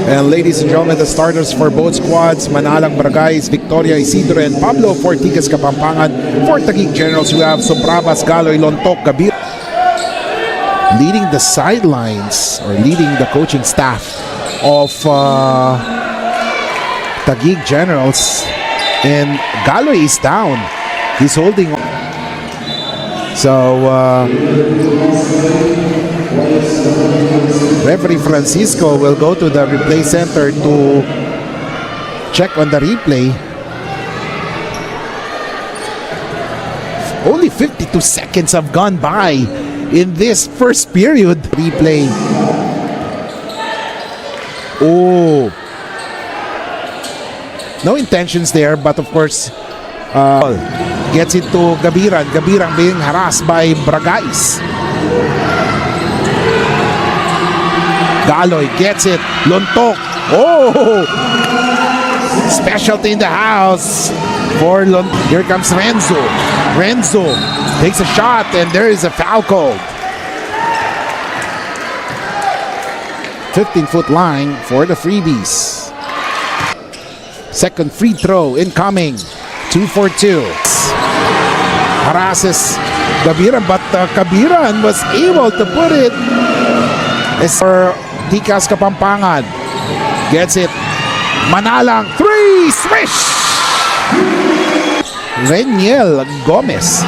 And ladies and gentlemen, the starters for both squads, Manalang Barangay's Victoria Isidro and Pablo Forticas Kapampangan. For Taguig Generals, we have Sobrabas, Galoy, Lontok, Kabir. Leading the sidelines, or leading the coaching staff of Taguig Generals. And Galoy is down. He's holding on. So, referee Francisco will go to the replay center to check on the replay. Only 52 seconds have gone by in this first period. Replay. Oh. No intentions there, but of course, gets it to Gabiran. Gabiran being harassed by Bragais. Galoy gets it. Lontok. Oh! Specialty in the house for Lontok. Here comes Renzo. Renzo takes a shot and there is a foul called. 15-foot line for the Freebies. Second free throw incoming. 2 for 2. Harasses Gabiran, but Kabiran was able to put it. As for Tikas Kapampangan, gets it. Manalang, 3, swish! Reniel Gomez.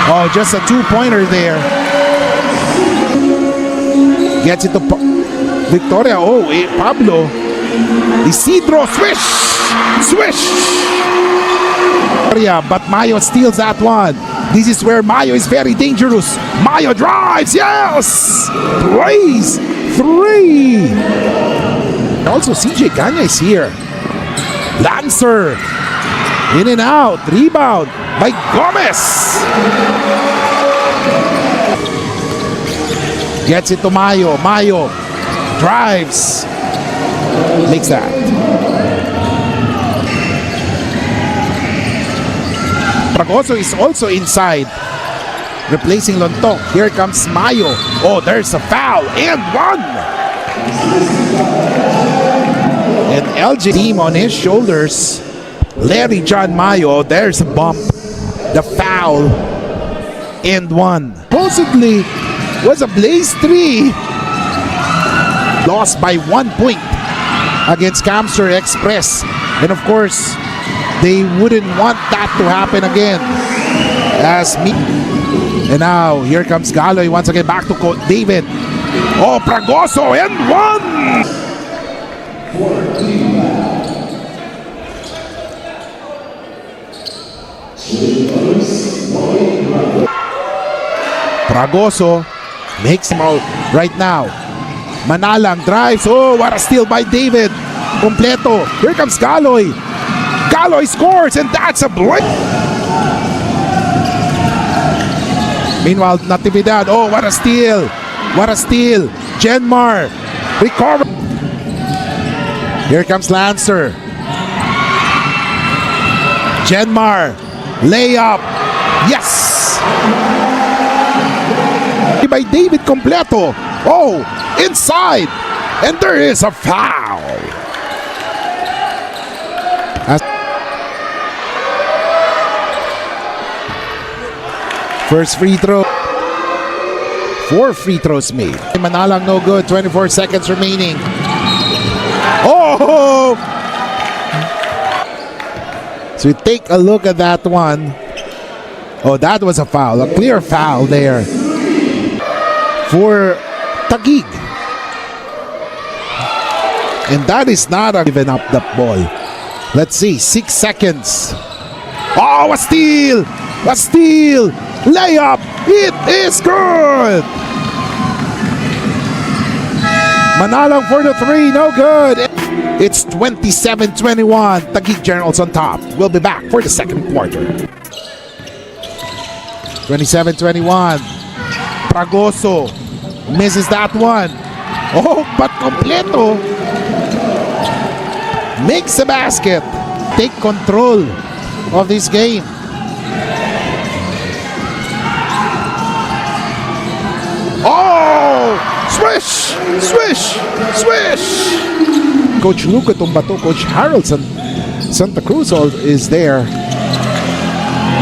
Oh, just a 2-pointer there. Gets it to Victoria. Oh, Pablo. Isidro, swish! Swish! But Mayo steals that one. This is where Mayo is very dangerous. Mayo drives, yes! Plays 3. Also, CJ Ganya is here. Lancer. In and out. Rebound by Gomez. Gets it to Mayo. Mayo drives. Makes that. Pragoso is also inside, replacing Lontok. Here comes Mayo. Oh, there's a foul and 1. And LG team on his shoulders. Larry John Mayo. There's a bump. The foul and 1. Supposedly was a Blaze 3. Lost by 1 point against Camster Express. And of course, they wouldn't want that to happen again. And now, here comes Galoy once again back to David. Oh, Pragoso and 1! Pragoso makes him out right now. Manalang drives. Oh, what a steal by David. Completo. Here comes Galoy. Galoy scores, and that's a block. Meanwhile, Natividad. Oh, what a steal. What a steal. Genmar. Recover. Here comes Lancer. Genmar. Layup. Yes. By David Completo. Oh, inside. And there is a foul. First free throw. 4 free throws made. Manalang no good. 24 seconds remaining. Oh! So we take a look at that one. Oh, that was a foul. A clear foul there for Taguig. And that is not a given up the ball. Let's see. 6 seconds. Oh, a steal! A steal! Layup! It is good! Manalang for the 3, no good. It's 27-21. Taguig Generals on top. We'll be back for the second quarter. 27-21. Pragoso misses that one. Oh, but Completo makes the basket. Take control of this game. Oh! Swish! Swish! Swish! Coach Luca Tumbato, Coach Harold Santa Cruz is there.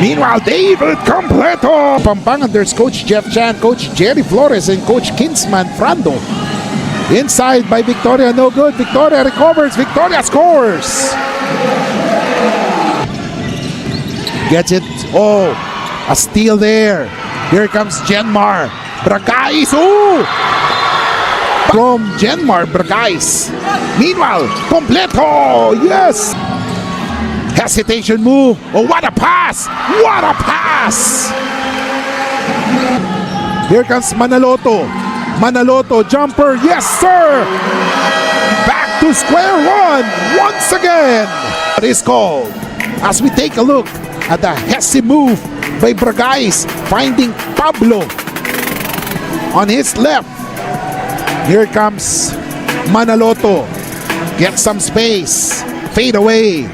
Meanwhile, David Completo. Pampangan, there's Coach Jeff Chan, Coach Jerry Flores, and Coach Kinsman Frando. Inside by Victoria, no good. Victoria recovers. Victoria scores. Gets it. Oh, a steal there. Here comes Genmar. Bragais. Oh! From Genmar Bragais. Meanwhile, Completo. Yes. Hesitation move. Oh, what a pass! What a pass! Here comes Manaloto. Manaloto jumper. Yes, sir! Back to square one once again. What is called? As we take a look at the Hesi move by Bragais, finding Pablo on his left. Here comes Manaloto. Get some space. Fade away.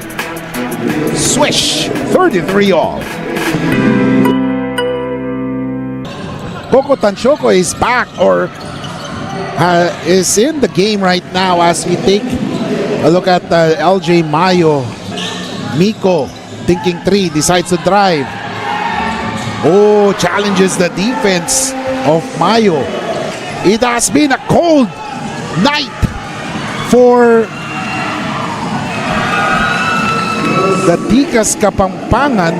Swish, 33 all. Coco Tanchoco is back, or is in the game right now as we take a look at LJ Mayo. Miko thinking three, decides to drive. Oh, challenges the defense of Mayo. It has been a cold night for the Tikas Kapampangan.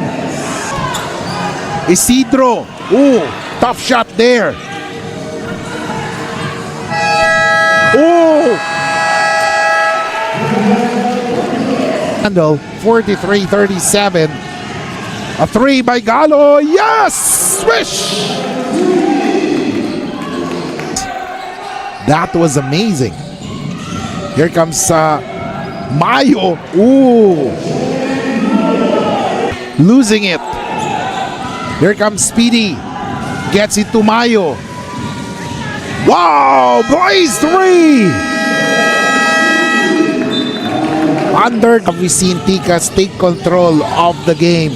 Isidro. Ooh, tough shot there. Ooh. Handle 43-37. A three by Galo. Yes! Swish! That was amazing. Here comes Mayo. Ooh. Losing it. Here comes Speedy. Gets it to Mayo. Wow! Blaze three! Under, we've seen Tikas take control of the game.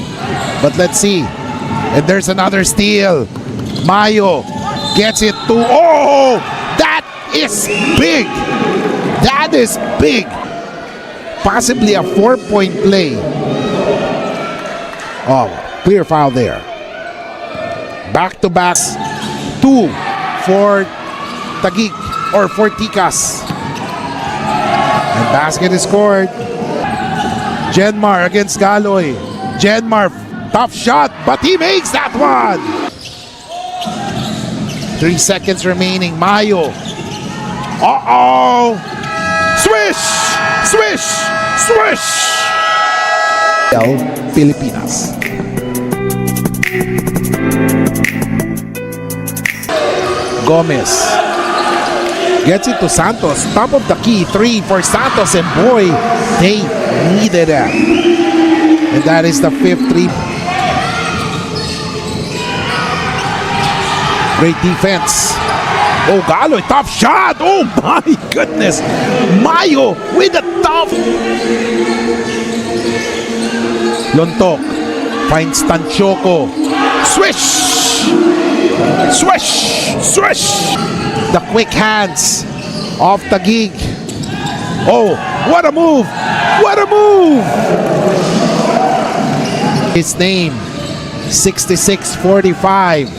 But let's see. And there's another steal. Mayo gets it to... Oh! That is big! That is big! Possibly a 4-point play. Oh, clear foul there. Back-to-backs. 2 for Taguig, or for Tikas. And basket is scored. Genmar against Galoy. Genmar, tough shot, but he makes that one. 3 seconds remaining. Mayo. Uh-oh. Swish! Swish! Swish! Pilipinas. Gomez gets it to Santos. Top of the key. 3 for Santos. And boy, they needed that. And that is the 5th 3. Great defense. Oh, Galoy, tough shot. Oh my goodness. Mayo with a tough. Lontok finds Tanchoco. Swish! Swish! Swish! The quick hands of Taguig. Oh, what a move! What a move! His name, 66-45.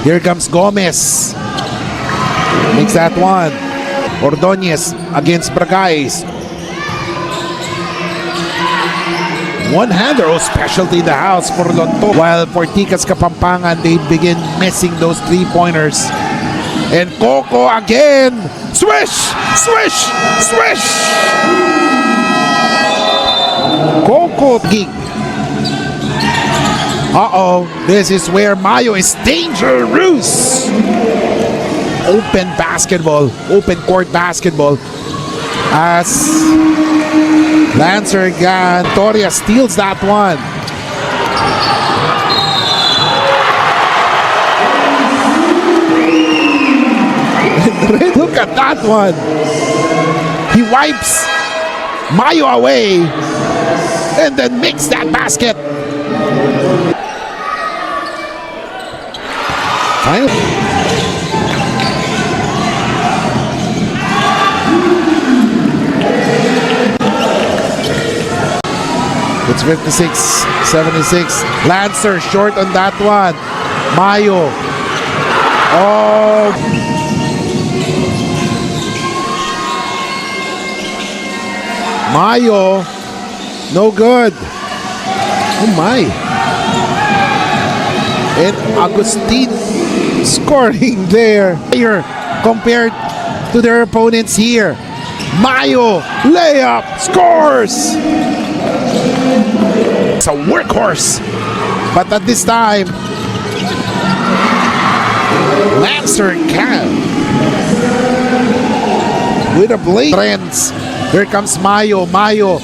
Here comes Gomez. Makes that one. Ordonez against Bragais. One-hander, oh, specialty in the house for Lonto. While for Tikas Kapampangan, they begin missing those three-pointers. And Coco again. Swish! Swish! Swish! Coco gig. Uh-oh. This is where Mayo is dangerous. Open basketball. Open court basketball. As Lancer Gantoria steals that one. Look at that one. He wipes Mayo away and then makes that basket. 56, 76. Lancer short on that one. Mayo. Oh. Mayo. No good. Oh my. And Agustin scoring there. Here compared to their opponents here. Mayo layup scores. It's a workhorse. But at this time, Lancer can with a blade trends. Here comes Mayo. Mayo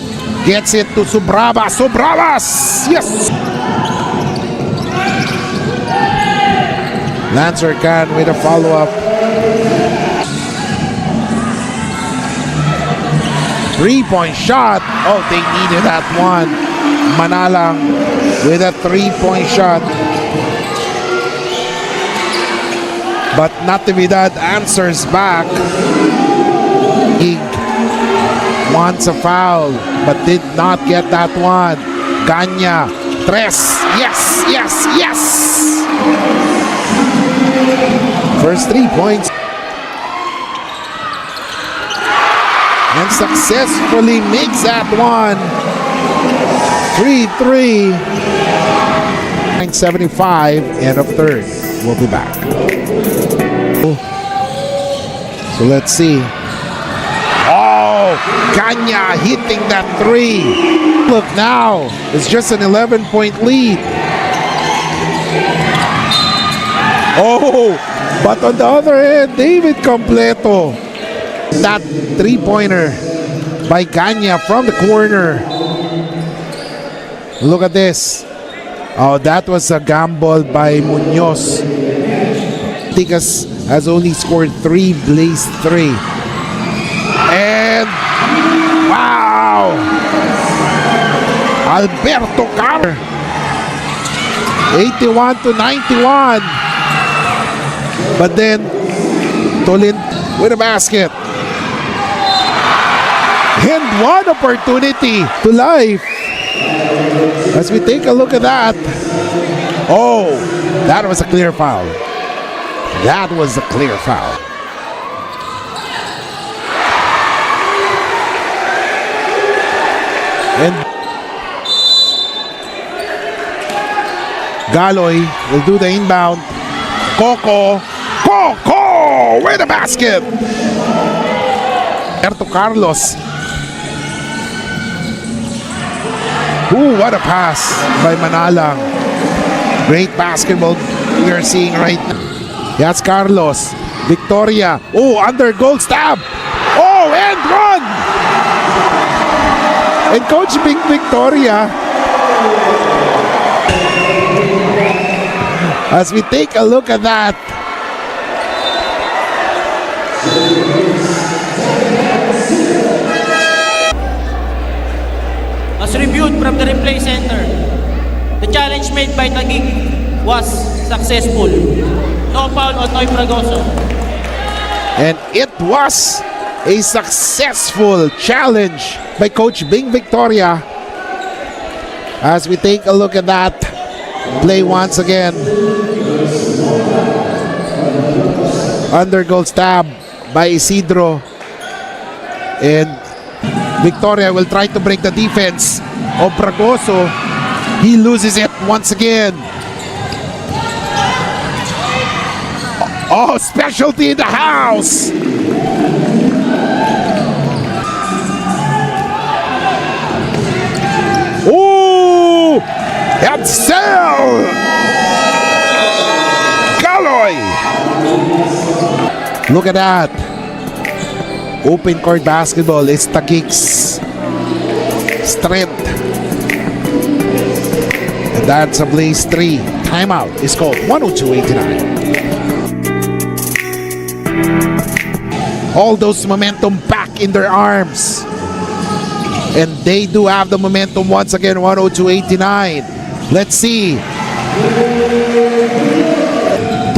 gets it to Subrabas. Subrabas! Yes! Lancer can with a follow-up. 3-point shot. Oh, they needed that one. Manalang with a 3-point shot. But Natividad answers back. He wants a foul, but did not get that one. Ganya, tres. Yes, yes, yes. First 3 points. And successfully makes that one. 3-3. 9:75, end of third. We'll be back. So let's see. Oh, Ganya hitting that three. Look now, it's just an 11-point lead. Oh, but on the other hand, David Completo. That three-pointer by Ganya from the corner. Look at this. Oh, that was a gamble by Munoz. Tigas has only scored 3, Blaze 3. And wow! Alberto Carr. 81-91. But then Tolin with a basket. And one opportunity to life. As we take a look at that. Oh, that was a clear foul. That was a clear foul. And Galoy will do the inbound. Coco with the basket. Erto Carlos. Ooh, what a pass by Manalang. Great basketball we are seeing right now. That's Carlos. Victoria. Oh, under goal stab. Oh, and run. And Coach Bing Victoria. As we take a look at that. As reviewed from the replay center, the challenge made by Taguig was successful. No foul on Noy Fragoso. And it was a successful challenge by Coach Bing Victoria. As we take a look at that play once again. Under goal stab by Isidro. And Victoria will try to break the defense of Fragoso. He loses it once again. Oh, specialty in the house. Ooh, Edsel Galoy. Look at that. Open court basketball is Taguig's strength. And that's a Blaze 3. Timeout is called 102-89. All those momentum back in their arms. And they do have the momentum once again, 102-89. Let's see.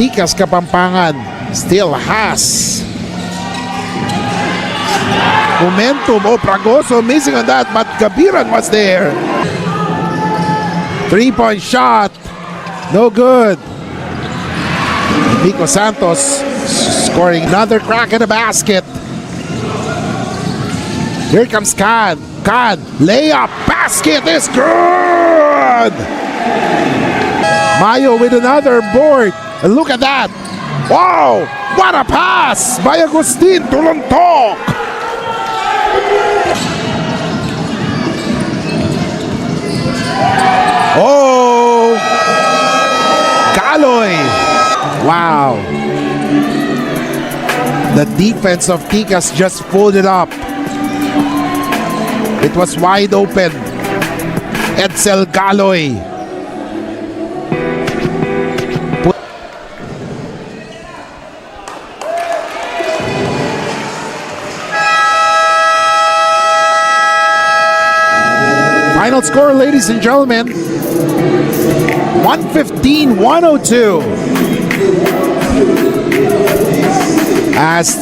Tikas Kapampangan still has momentum. Oh, Fragoso missing on that, but Gabiran was there. 3-point shot. No good. Nico Santos scoring another crack at the basket. Here comes Khan. Khan, layup, basket is good. Mayo with another board. And look at that. Wow, what a pass by Agustin Tulontok. Oh, Galoy. Wow. The defense of Tikas just folded up. It was wide open. Edsel Galoy. Final score, ladies and gentlemen, 115-102. As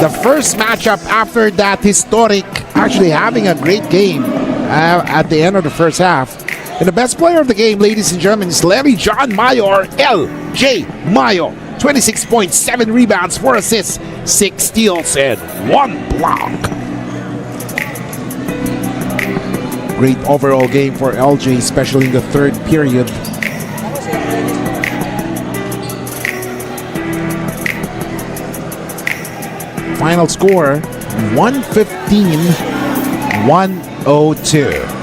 the first matchup after that historic, actually having a great game at the end of the first half. And the best player of the game, ladies and gentlemen, is Larry John Mayo, or LJ Mayo. 26 points, 7 rebounds, 4 assists, 6 steals, and 1 block. Great overall game for LJ, especially in the third period. Final score, 115-102.